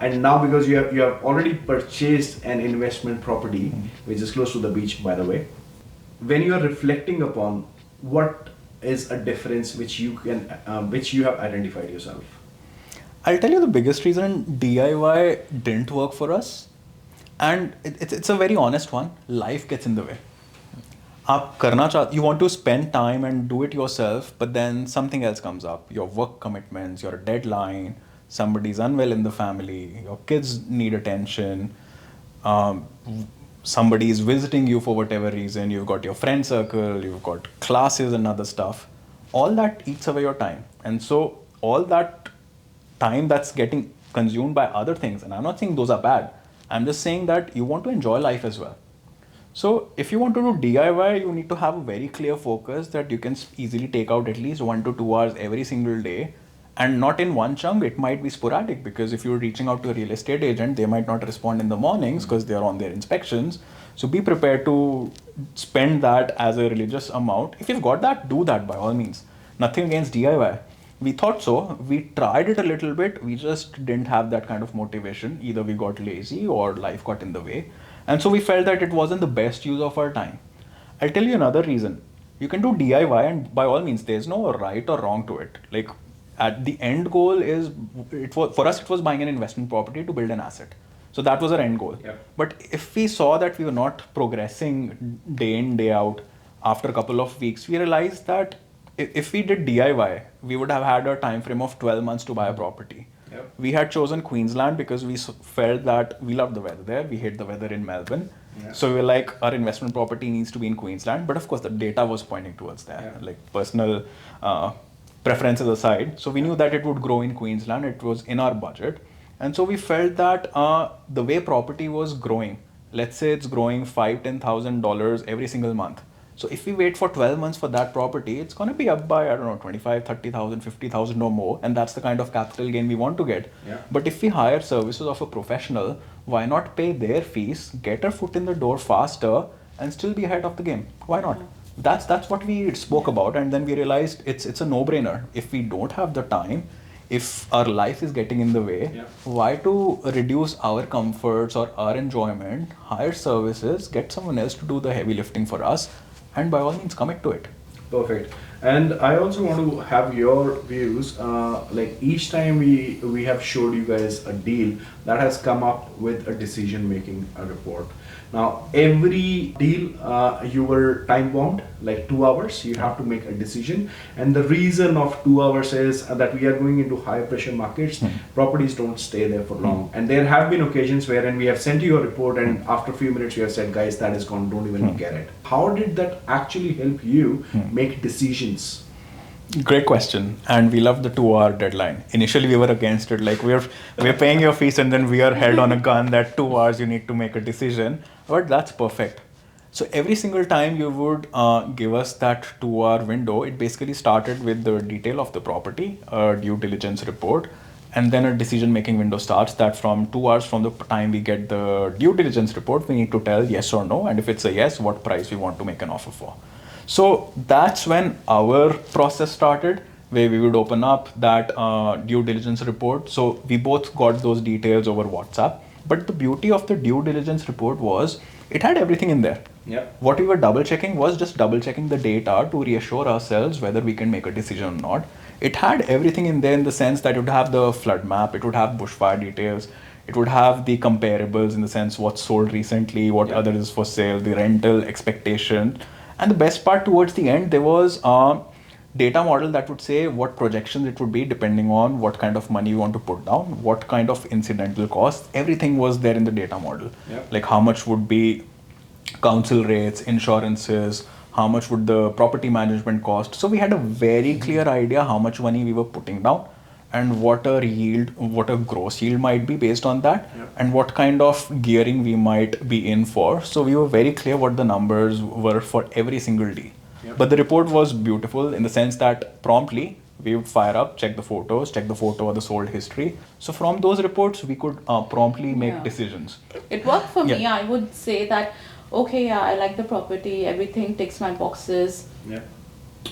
and now because you have already purchased an investment property, which is close to the beach, by the way. When you are reflecting upon what is a difference which you have identified yourself. I'll tell you the biggest reason DIY didn't work for us, and it's a very honest one. Life gets in the way. You want to spend time and do it yourself, but then something else comes up. Your work commitments, your deadline, somebody's unwell in the family, your kids need attention, um, somebody is visiting you for whatever reason, you've got your friend circle, you've got classes and other stuff. All that eats away your time. And so all that time that's getting consumed by other things, and I'm not saying those are bad, I'm just saying that you want to enjoy life as well. So if you want to do DIY, you need to have a very clear focus that you can easily take out at least 1 to 2 hours every single day, and not in one chunk. It might be sporadic, because if you're reaching out to a real estate agent, they might not respond in the mornings because they're on their inspections. So be prepared to spend that as a religious amount. If you've got that, do that by all means. Nothing against DIY. We thought so. We tried it a little bit. We just didn't have that kind of motivation. Either we got lazy or life got in the way. And so we felt that it wasn't the best use of our time. I'll tell you another reason. You can do DIY, and by all means, there's no right or wrong to it. Like, at the end goal is, for us, it was buying an investment property to build an asset. So that was our end goal. Yep. But if we saw that we were not progressing day in, day out, after a couple of weeks, we realized that if we did DIY, we would have had a time frame of 12 months to buy a property. Yep. We had chosen Queensland because we felt that we love the weather there. We hate the weather in Melbourne. Yeah. So we were like, our investment property needs to be in Queensland. But of course, the data was pointing towards that. Yeah. Like, personal preferences aside. So we knew that it would grow in Queensland. It was in our budget. And so we felt that the way property was growing, let's say it's growing $5,000-$10,000 every single month. So if we wait for 12 months for that property, it's going to be up by, I don't know, 25, 30,000, 50,000 or more. And that's the kind of capital gain we want to get. Yeah. But if we hire services of a professional, why not pay their fees, get our foot in the door faster, and still be ahead of the game? Why not? That's what we spoke about. And then we realized it's a no-brainer. If we don't have the time, if our life is getting in the way, Yeah. why to reduce our comforts or our enjoyment, hire services, get someone else to do the heavy lifting for us, and by all means commit to it. Perfect. And I also want to have your views. Like, each time we have showed you guys a deal that has come up with a decision making report. Now, every deal you were time bound, like 2 hours. You have to make a decision, and the reason of 2 hours is that we are going into high pressure markets. Properties don't stay there for long, and there have been occasions wherein we have sent you a report, and after a few minutes you have said, guys, that is gone, don't even get it. How did that actually help you make decisions? Great question. And we love the 2-hour deadline. Initially we were against it, like we're paying your fees and then we are held on a gun that 2 hours you need to make a decision. But that's perfect. So every single time you would give us that 2-hour window, it basically started with the detail of the property, a due diligence report, and then a decision making window starts that from 2 hours from the time we get the due diligence report, we need to tell yes or no, and if it's a yes, what price we want to make an offer for. So that's when our process started, where we would open up that due diligence report. So we both got those details over WhatsApp. But the beauty of the due diligence report was it had everything in there. Yeah. What we were double checking was just double checking the data to reassure ourselves whether we can make a decision or not. It had everything in there in the sense that it would have the flood map, it would have bushfire details, it would have the comparables in the sense what's sold recently, what other is for sale, the rental expectation. And the best part, towards the end, there was a data model that would say what projections it would be depending on what kind of money you want to put down, what kind of incidental costs. Everything was there in the data model. Yep. Like how much would be council rates, insurances, how much would the property management cost. So we had a very clear idea how much money we were putting down and what a gross yield might be based on that, and what kind of gearing we might be in for. So we were very clear what the numbers were for every single deal. But the report was beautiful in the sense that promptly we would fire up, check the photos, check the photo of the sold history. So from those reports, we could promptly make decisions. It worked for me. I would say that, okay, I like the property, everything ticks my boxes. Yeah.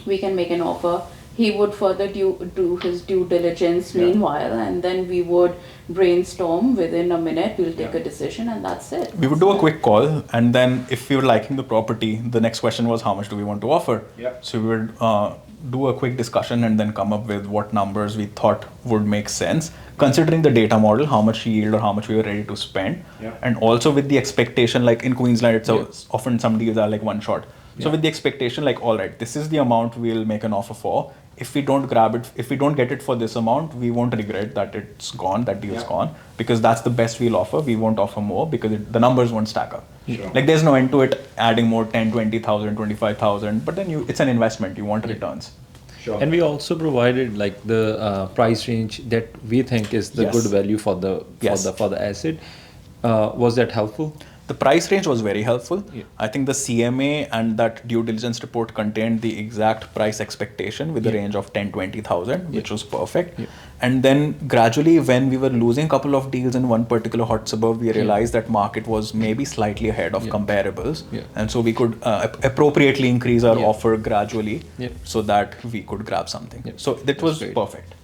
We can make an offer. he would further do his due diligence Yeah. meanwhile, and then we would brainstorm within a minute. We'll take Yeah. a decision, and that's it. We would do a quick call, and then if we were liking the property, the next question was how much do we want to offer? Yeah. So we would do a quick discussion and then come up with what numbers we thought would make sense, considering the data model, how much yield or how much we were ready to spend, Yeah. and also with the expectation, like in Queensland, it's Yeah. often some deals are like one shot. So Yeah. with the expectation, like, all right, this is the amount we'll make an offer for. If we don't grab it, if we don't get it for this amount, we won't regret that it's gone, that deal's Yeah. gone, because that's the best we'll offer. We won't offer more because the numbers won't stack up. Sure. Like there's no end to it adding more 10, 20,000, 25,000, but then it's an investment. You want returns. Sure. And we also provided like the price range that we think is the Yes. good value for the Yes. for the asset. Was that helpful? The price range was very helpful. Yeah. I think the CMA and that due diligence report contained the exact price expectation with the Yeah. range of 10, 20,000, which was perfect. Yeah. And then gradually, when we were losing a couple of deals in one particular hot suburb, we realized that market was maybe slightly ahead of Yeah. comparables. Yeah. And so we could appropriately increase our Yeah. offer gradually Yeah. so that we could grab something. Yeah. So that That's was great. perfect.